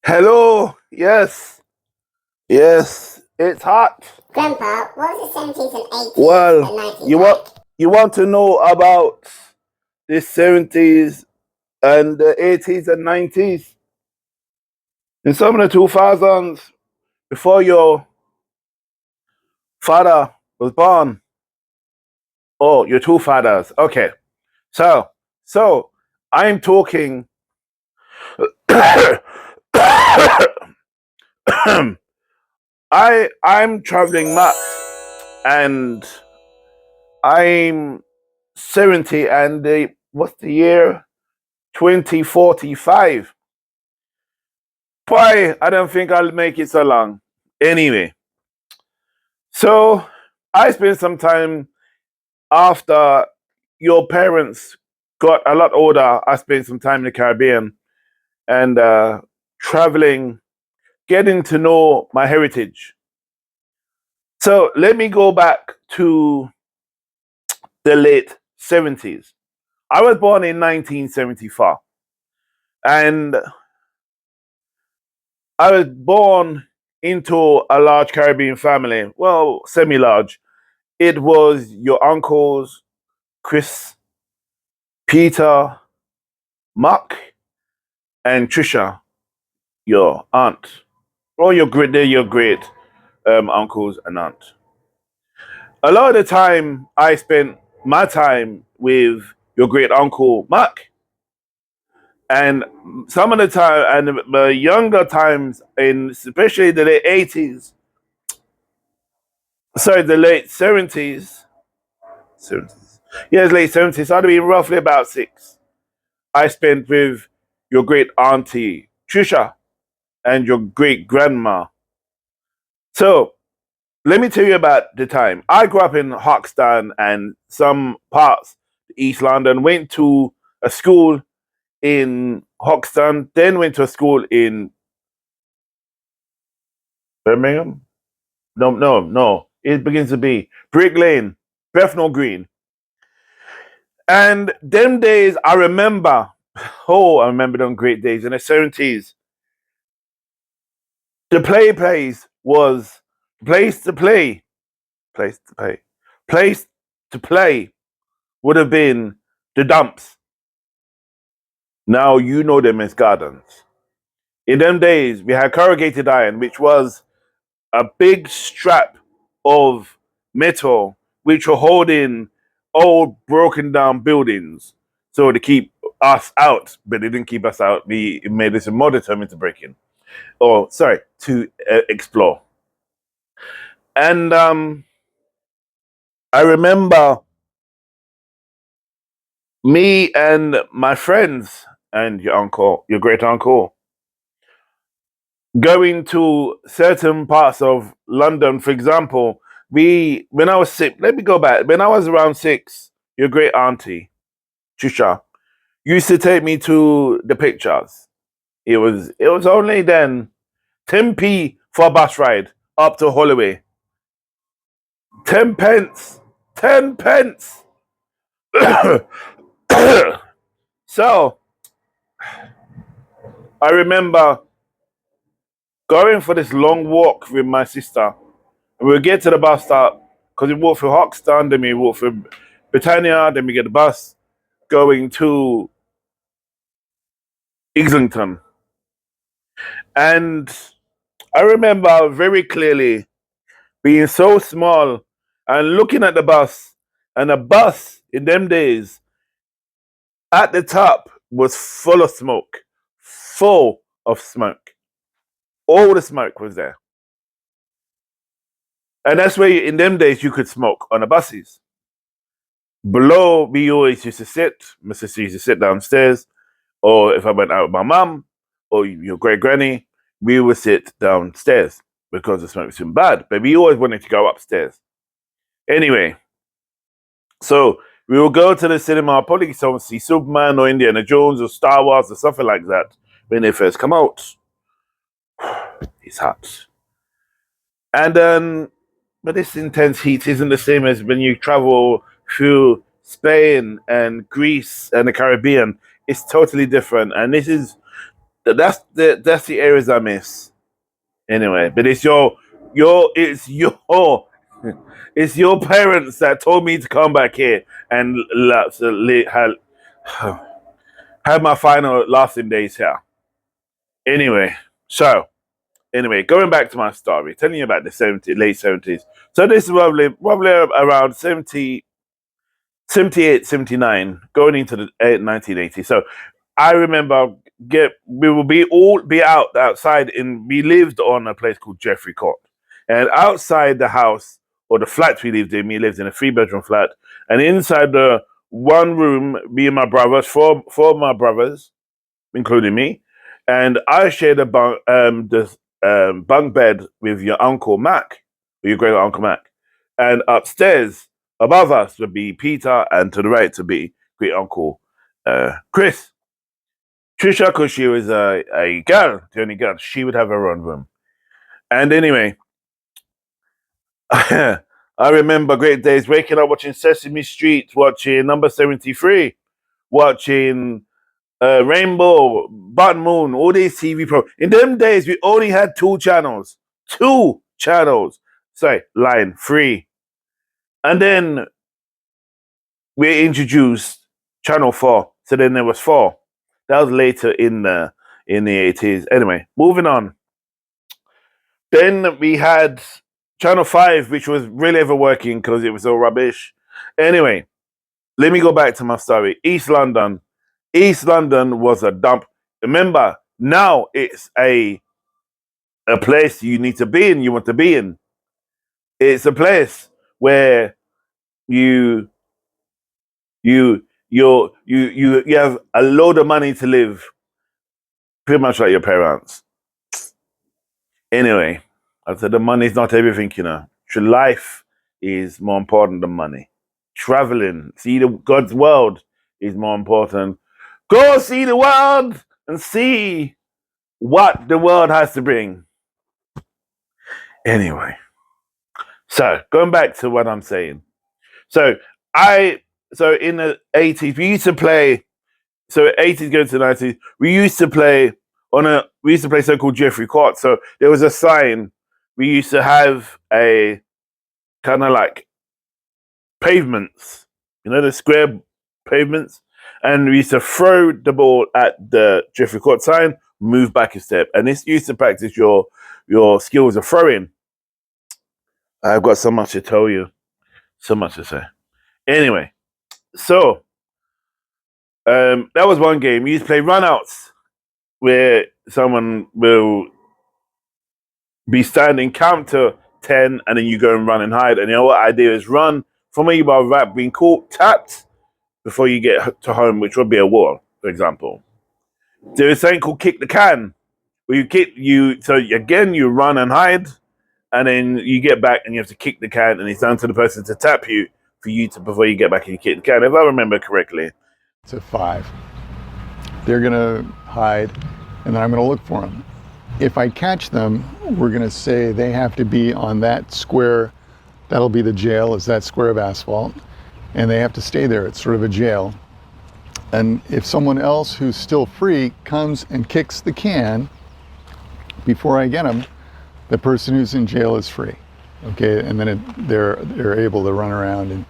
Hello. Yes. Yes. It's hot. Grandpa, what was the 70s and 80s Well, and 90s you like? want you want to know about the 70s and the 80s and 90s? In some of the 2000s, before your father was born. Oh, your two fathers. Okay. So I'm talking I'm traveling much and I'm 70 and what's the year? 2045. Why? I don't think I'll make it so long. Anyway, so I spent some time after your parents got a lot older. I spent some time in the Caribbean and traveling, getting to know my heritage. So let me go back to the late 70s. I was born in 1974 and I was born into a large Caribbean family. Well, semi-large. It was your uncles, Chris, Peter, Mark, and Trisha, your aunt, or they're your great uncles and aunt. A lot of the time, I spent my time with your great uncle Mark, and some of the time, and the younger times, in especially the late 80s, sorry, the late 70s, 70s. Yes, late 70s. I'd be roughly about 6. I spent with your great auntie Trisha and your great grandma. So let me tell you about the time. I grew up in Hoxton and some parts of East London. Went to a school in Hoxton, then went to a school in Birmingham. No. It begins to be Brick Lane, Bethnal Green. And them days, I remember. Oh, I remember them great days in the 70s. The place was place to play, place to play, place to play would have been the dumps. Now you know them as gardens. In them days, we had corrugated iron, which was a big strap of metal which were holding old broken down buildings. So to keep us out, but it didn't keep us out. It made us more determined to break in. Or sorry, to explore. And I remember me and my friends and your uncle, your great uncle, going to certain parts of London. For example, when I was 6, let me go back. When I was around 6, your great auntie, Trisha, used to take me to the pictures. It was only then 10p for a bus ride up to Holloway. 10 pence. 10 pence. So I remember going for this long walk with my sister. And we'll get to the bus stop because we walk through Hoxton, then we walk through Britannia, then we get the bus going to Islington. And I remember very clearly being so small and looking at the bus, and the bus in them days at the top was full of smoke. Full of smoke. All the smoke was there. And that's where in them days you could smoke on the buses. Below, we always used to sit. My sister used to sit downstairs, or if I went out with my mum or your great granny, we would sit downstairs because the smoke was too bad. But we always wanted to go upstairs. Anyway, so we will go to the cinema, probably see Superman or Indiana Jones or Star Wars or something like that when they first come out. It's hot. And then, but this intense heat isn't the same as when you travel through Spain and Greece and the Caribbean. It's totally different. And this is That's the areas I miss. Anyway, but it's it's your parents that told me to come back here and had my final lasting days here. Anyway, going back to my story, telling you about the late 70s. So this is probably around 78, 79, going into the 1980s. So I remember we will be outside we lived on a place called Jeffrey Court. And outside the house or the flat we lived in a 3-bedroom flat. And inside the one room, me and my brothers, four of my brothers, including me, and I shared a bunk bed with your Uncle Mac, or your great Uncle Mac. And upstairs, above us, would be Peter, and to the right would be great Uncle Chris. Trisha, because she was a girl, the only girl, she would have her own room. And anyway, I remember great days waking up watching Sesame Street, watching Number 73, watching Rainbow, Button Moon, all these TV programs. In them days, we only had 2 channels. 2 channels. Sorry, line 3. And then we introduced Channel 4. So then there was 4. That was later in the 80s. Anyway, moving on. Then we had Channel 5, which was really ever working because it was all rubbish. Anyway, let me go back to my story. East London. East London was a dump. Remember, now it's a place you need to be in, you want to be in. It's a place where you have a load of money to live, pretty much like your parents. Anyway, I said the money is not everything, you know. Life is more important than money. Traveling, see God's world is more important. Go see the world and see what the world has to bring. Anyway, so going back to what I'm saying. So in the 80s, we used to play. So 80s going to the 90s, we used to play so-called Jeffrey Court. So there was a sign. We used to have a kind of like pavements, you know, the square pavements. And we used to throw the ball at the Jeffrey Court sign, move back a step. And this used to practice your skills of throwing. I've got so much to tell you. So much to say. Anyway, so that was one game. We used to play runouts where someone will be standing, count to 10, and then you go and run and hide. And you know what I do is run from where you are being caught, tapped, before you get to home, which would be a wall, for example. There is something called kick the can, where you run and hide, and then you get back and you have to kick the can, and it's down to the person to tap you before you get back and you kick the can, if I remember correctly. To 5. They're gonna hide, and then I'm gonna look for them. If I catch them, we're gonna say they have to be on that square. That'll be the jail, is that square of asphalt. And they have to stay there. It's sort of a jail. And if someone else who's still free comes and kicks the can before I get them, the person who's in jail is free. Okay, and then they're able to run around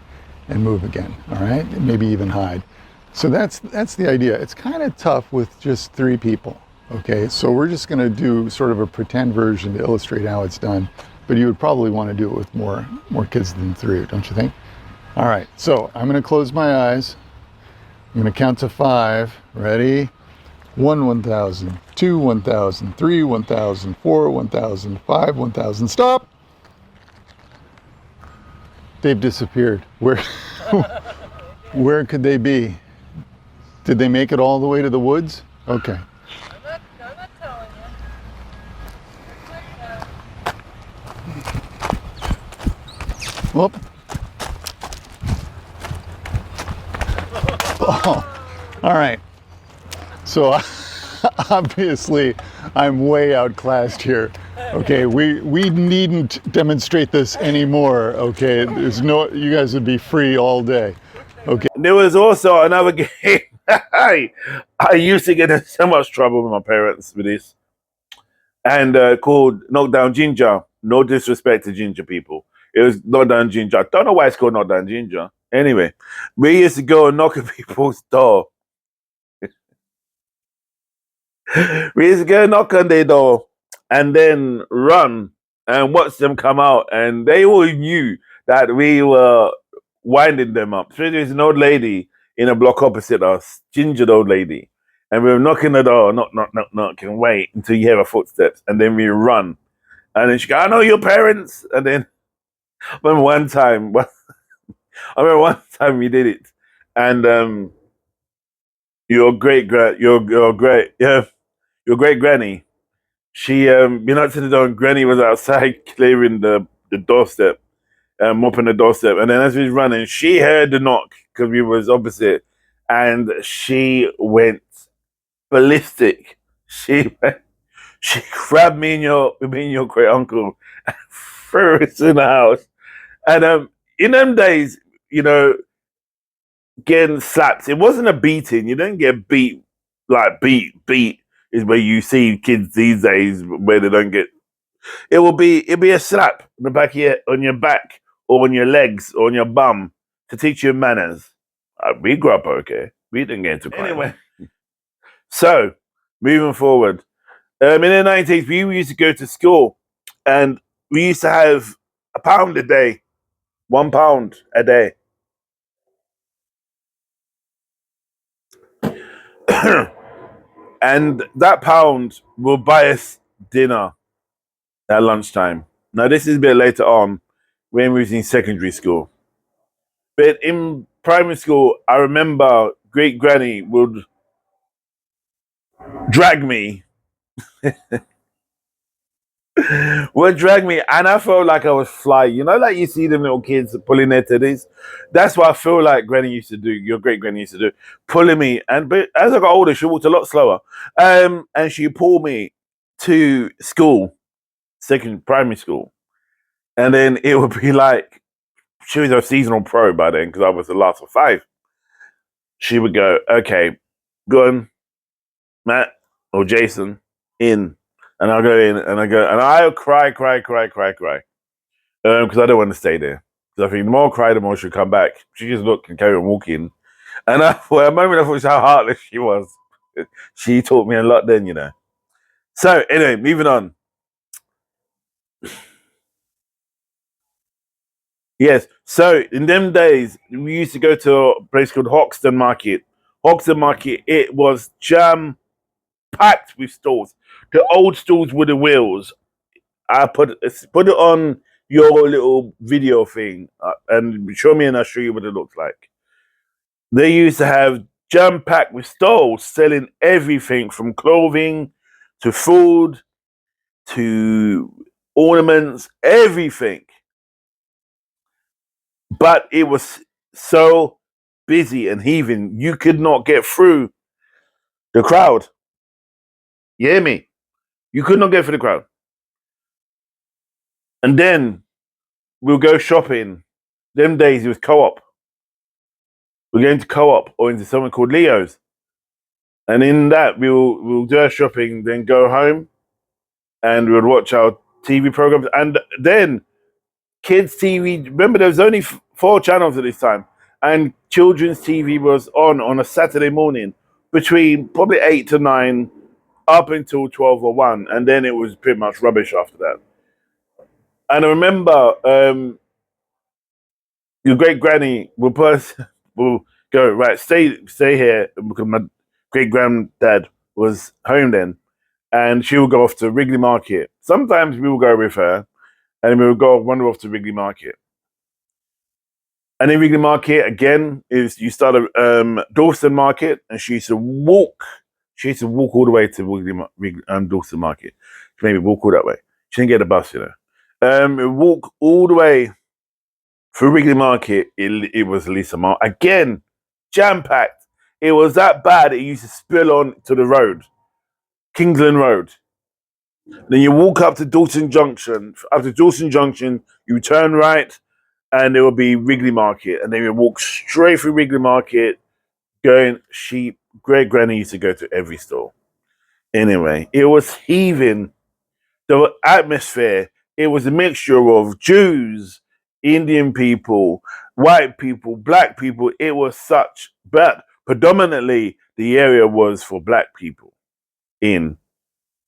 and move again. All right, and maybe even hide. So that's the idea. It's kind of tough with just 3 people. Okay, so we're just going to do sort of a pretend version to illustrate how it's done. But you would probably want to do it with more kids than 3, don't you think? All right, so I'm going to close my eyes. I'm going to count to 5. Ready? 1, 1,000, 2, 1,000, 3, 1,000, 4, 1,000, 5, 1,000. Stop! They've disappeared. Where could they be? Did they make it all the way to the woods? Okay. I'm not telling you. Whoop. Oh, all right. So obviously I'm way outclassed here. Okay, we needn't demonstrate this anymore. Okay, you guys would be free all day. Okay. There was also another game. I used to get in so much trouble with my parents with this, and called knockdown ginger. No disrespect to ginger people. It was knockdown ginger. I don't know why it's called knockdown ginger. Anyway, we used to go and knock at people's door. We used to go knock on their door and then run and watch them come out, and they all knew that we were winding them up. So there's an old lady in a block opposite us, gingered old lady, and we were knocking the door, knock, knock, knock, knock, and wait until you hear her footsteps, and then we run, and then she go, "I know your parents," and then I remember one time, we did it, and your great your great granny. She been up to the door, and Granny was outside clearing the doorstep, mopping the doorstep. And then as we was running, she heard the knock because we was opposite, and she went ballistic. She grabbed me and your great uncle and threw us in the house. And in them days, you know, getting slapped, it wasn't a beating. You didn't get beat like beat is where you see kids these days where they don't get. It'll be a slap on the back of on your back or on your legs or on your bum to teach you manners. We grew up okay. We didn't get into crime. Anyway, so moving forward, in the 90s, we used to go to school and we used to have £1 a day, £1 a day. And that pound will buy us dinner at lunchtime. Now, this is a bit later on when we was in secondary school. But in primary school, I remember great granny would drag me. And I felt like I was flying. You know, like you see them little kids pulling their titties. That's what I feel like Granny used to do. Your great granny used to do, pulling me. But as I got older, she walked a lot slower, and she pulled me to school, primary school, and then it would be like she was a seasonal pro by then because I was the last of 5. She would go, "Okay, go on, Matt or Jason, in." And I'll go in and I'll cry. Because I don't want to stay there. Because I think the more I cry, the more she'll come back. She just looked and carry on walking. And for a moment, I thought how heartless she was. She taught me a lot then, you know. So, anyway, moving on. Yes, so in them days, we used to go to a place called Hoxton Market. Hoxton Market, it was jam-packed with stalls. The old stalls with the wheels. I put it on your little video thing and show me and I'll show you what it looks like. They used to have jam-packed with stalls selling everything from clothing to food to ornaments, everything. But it was so busy and heaving, you could not get through the crowd. You hear me? You could not get through the crowd. And then we'll go shopping. Them days it was co-op. We're going to co-op or into something called Leo's. And in that we'll do our shopping, then go home and we'll watch our TV programs. And then kids TV, remember there was only 4 channels at this time. And children's TV was on a Saturday morning between probably 8 to 9 up until 12 or 1. And then it was pretty much rubbish after that. And I remember your great granny will go, right, stay here because my great granddad was home then. And she would go off to Wrigley Market. Sometimes we would go with her and we would wander off to Wrigley Market. And in Wrigley Market, again, you start at Dawson Market and she used to walk all the way to Dawson Market. She made me walk all that way. She didn't get a bus, you know. Walk all the way through Wrigley Market. It was Lisa Mile. Again, jam-packed. It was that bad it used to spill on to the road. Kingsland Road. Then you walk up to Dawson Junction. After Dawson Junction, you turn right and there will be Wrigley Market. And then you walk straight through Wrigley Market going sheep. Great granny used to go to every store. Anyway, it was heaving. The atmosphere. It was a mixture of Jews, Indian people, white people, black people. It was such, but predominantly the area was for black people in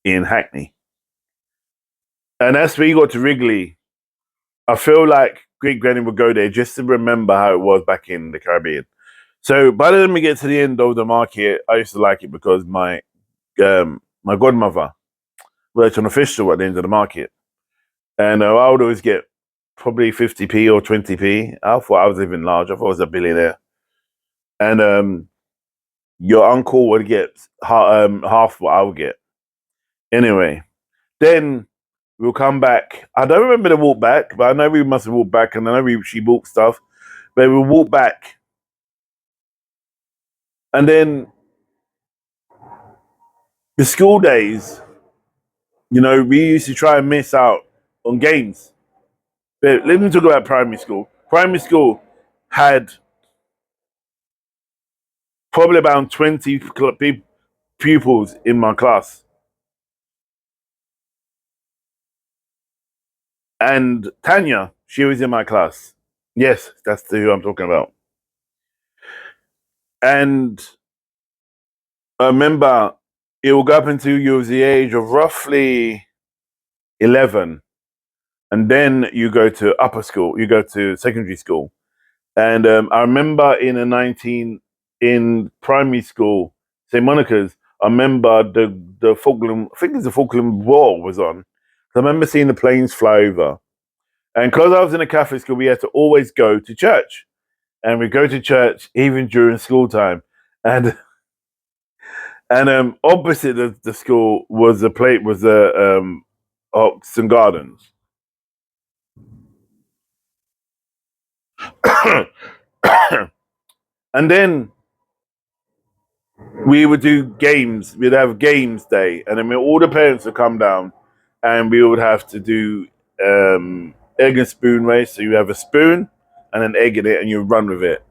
Hackney. And as we got to Wrigley, I feel like Great Granny would go there just to remember how it was back in the Caribbean. So by the time we get to the end of the market, I used to like it because my godmother worked on a fish store at the end of the market, and I would always get probably 50p or 20p. I thought I was living large. I thought I was a billionaire, and your uncle would get half what I would get. Anyway, then we'll come back. I don't remember the walk back, but I know we must have walked back, and I know she bought stuff. But we'll walk back, and then the school days. You know, we used to try and miss out on games. But let me talk about primary school. Primary school had probably about 20 pupils in my class. And Tanya, she was in my class. Yes, that's who I'm talking about. And I remember it will go up until you was the age of roughly 11. And then you go to upper school, you go to secondary school. And I remember in primary school, St. Monica's, I remember the Falkland, I think it's the Falkland War was on. I remember seeing the planes fly over. And because I was in a Catholic school, we had to always go to church. And we go to church even during school time. And opposite the school was the Oxon Gardens. And then we would do games. We'd have games day, and then all the parents would come down, and we would have to do egg and spoon race. So you have a spoon and an egg in it, and you run with it.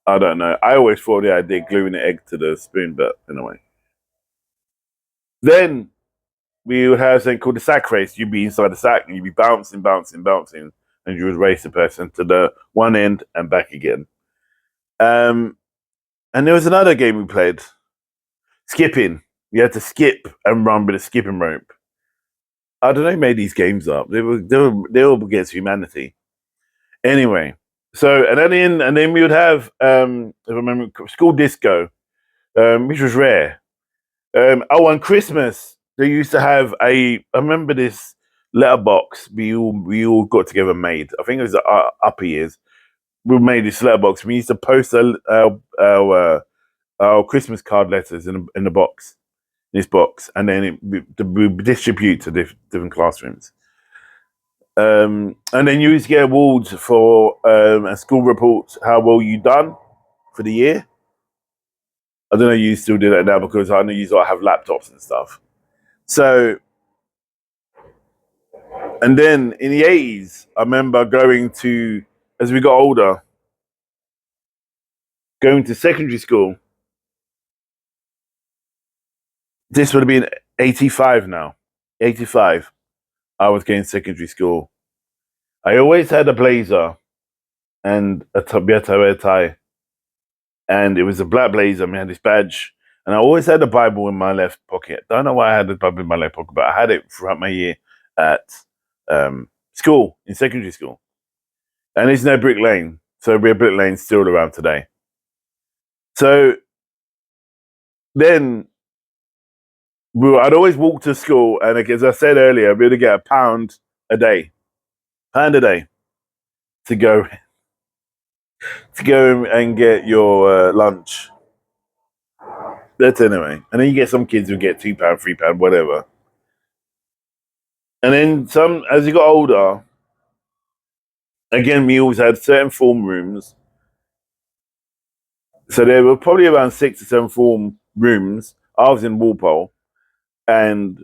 I don't know. I always thought the idea gluing the egg to the spoon, but anyway. Then we would have something called the sack race. You'd be inside the sack, and you'd be bouncing, bouncing, bouncing, and you would race the person to the one end and back again. And there was another game we played. Skipping. You had to skip and run with a skipping rope. I don't know who made these games up. They were against humanity. Anyway, so and then we would have if I remember school disco, which was rare. On Christmas they used to have I remember this letterbox we all got together and made. I think it was the upper years. We made this letterbox. We used to post our Christmas card letters in the box, this box, and then we distribute to different classrooms. And then you used to get awards for a school report, how well you done for the year. I don't know if you still do that now because I know you sort of have laptops and stuff. So, and then in the 80's, I remember going to, as we got older, going to secondary school. This would have been 85 now. 85. I was going to secondary school. I always had a blazer and a tie. And it was a black blazer. I had this badge. And I always had a Bible in my left pocket. Don't know why I had the Bible in my left pocket, but I had it throughout my year at school, in secondary school. And there's no Brick Lane. So Brick Lane's still around today. So then I'd always walk to school, and as I said earlier, we'd get £1 a day to go and get your lunch. That's anyway, and then you get some kids who get £2, £3, whatever. And then some as you got older. Again, we always had certain form rooms. So there were probably around 6 or 7 form rooms. I was in Walpole, and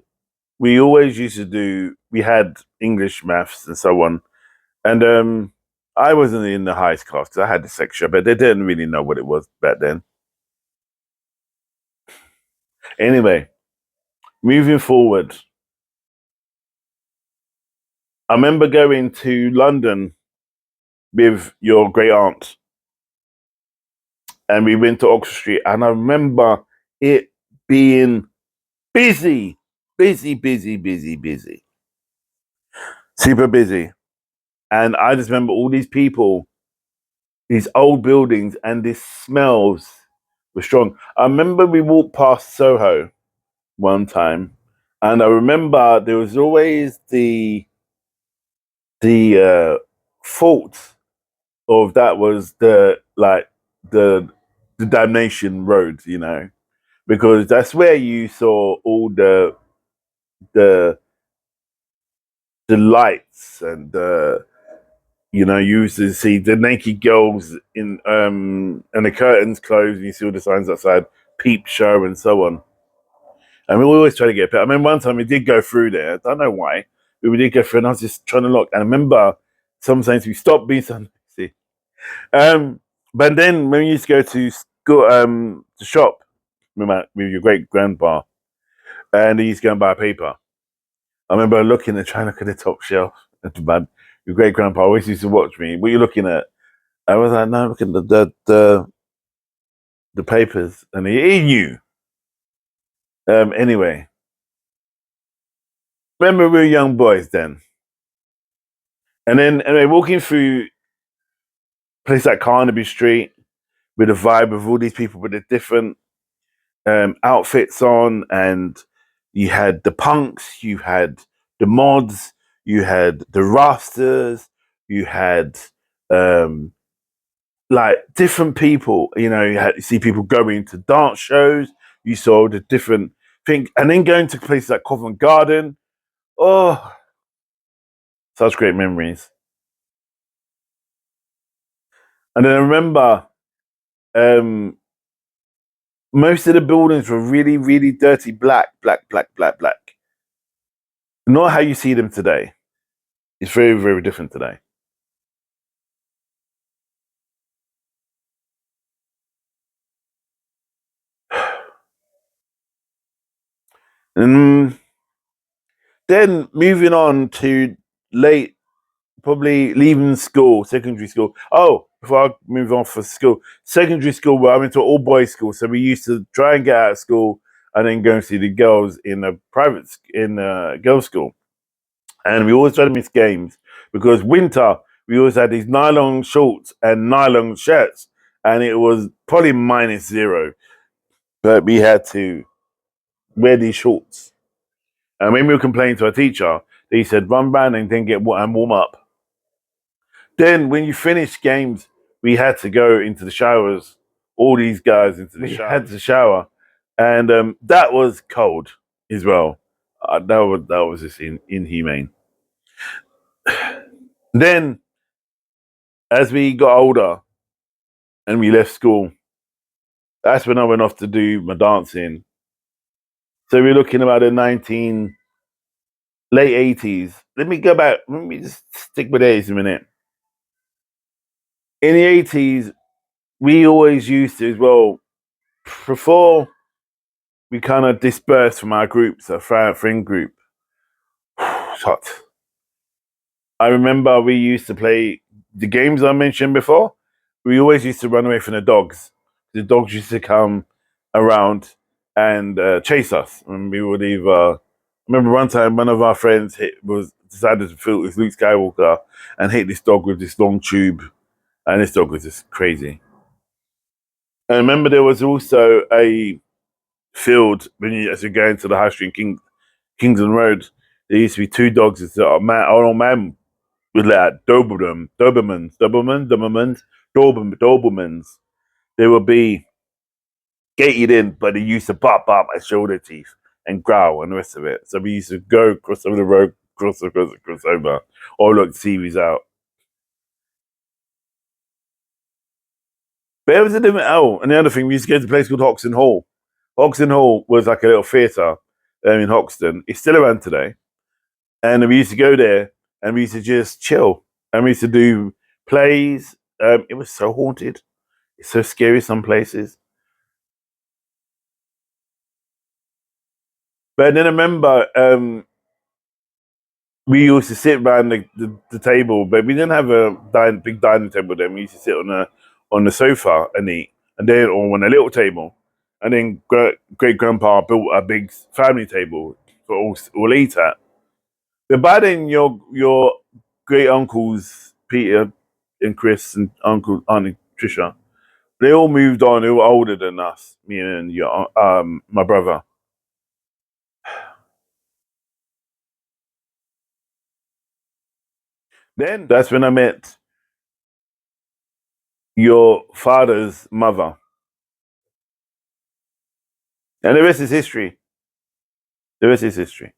we always used to we had English, maths, and so on. And I wasn't in the highest class because I had dyslexia, but they didn't really know what it was back then. Anyway, moving forward, I remember going to London with your great aunt, and we went to Oxford Street, and I remember it being busy, busy, super busy. And I just remember all these people, these old buildings, and these smells were strong. I remember we walked past Soho one time, and I remember there was always the fault of that was the the damnation road, you know, because that's where you saw all the the lights and you used to see the naked girls in and the curtains closed and you see all the signs outside, peep show and so on. And we always try to get. I remember one time we did go through there. I don't know why, but we did go through, and I was just trying to look. And I remember sometimes we stopped being so noisy. But then when we used to go to school, to shop with your great grandpa, and he used to go and buy paper. I remember looking and trying to look at the top shelf. But your great grandpa always used to watch me. What are you looking at? I was like, no, look at the papers, and he knew. Anyway, remember we were young boys then. And then anyway, walking through a place like Carnaby Street with the vibe of all these people with the different outfits on, and you had the punks, you had the mods, you had the rasters, you had um, like different people. You see people going to dance shows. You saw the different things, and then going to places like Covent Garden. Oh, such great memories. And then I remember um, most of the buildings were really, really dirty black. Not how you see them today. It's very, very different today. And then moving on to late, probably leaving school, secondary school. Oh, before I move on for school, secondary school, where I went to all boys school. So we used to try and get out of school and then go and see the girls in a girls' school. And we always tried to miss games because winter we always had these nylon shorts and nylon shirts, and it was probably -0, but we had to wear these shorts. And when we were complaining to our teacher, he said, "Run round and then and warm up." Then when you finish games, we had to go into the showers. All these guys had to shower, and that was cold as well. That was just inhumane. Then as we got older and we left school, that's when I went off to do my dancing. So we're looking about the late 80s. Let me go back. Let me just stick with 80s a minute. In the 80s, we always used to as well, before we kind of dispersed from our groups, our friend group. Hot. I remember we used to play the games I mentioned before. We always used to run away from the dogs. The dogs used to come around and chase us, and we would either. I remember one time one of our friends decided to film with Luke Skywalker and hit this dog with this long tube, and this dog was just crazy. And I remember there was also a field as you go into the high street Kingston Road. There used to be two dogs. It's a man, an old man with like Dobermans. They would be gated in, but they used to bark and show their teeth and growl and the rest of it. So we used to go cross over the road, cross over, or look TVs out. But it was a different. Oh, and the other thing, we used to go to a place called Hoxton Hall. Hoxton Hall was like a little theatre in Hoxton. It's still around today. And we used to go there and we used to just chill. And we used to do plays. It was so haunted. It's so scary some places. But then I remember we used to sit around the table, but we didn't have a big dining table then. We used to sit on the sofa and eat, and then or on a little table. And then great grandpa built a big family table for all eat at. But by then, your great uncles Peter and Chris and Auntie Trisha, they all moved on. They were older than us, me and my brother. Then that's when I met your father's mother, and the rest is history. The rest is history.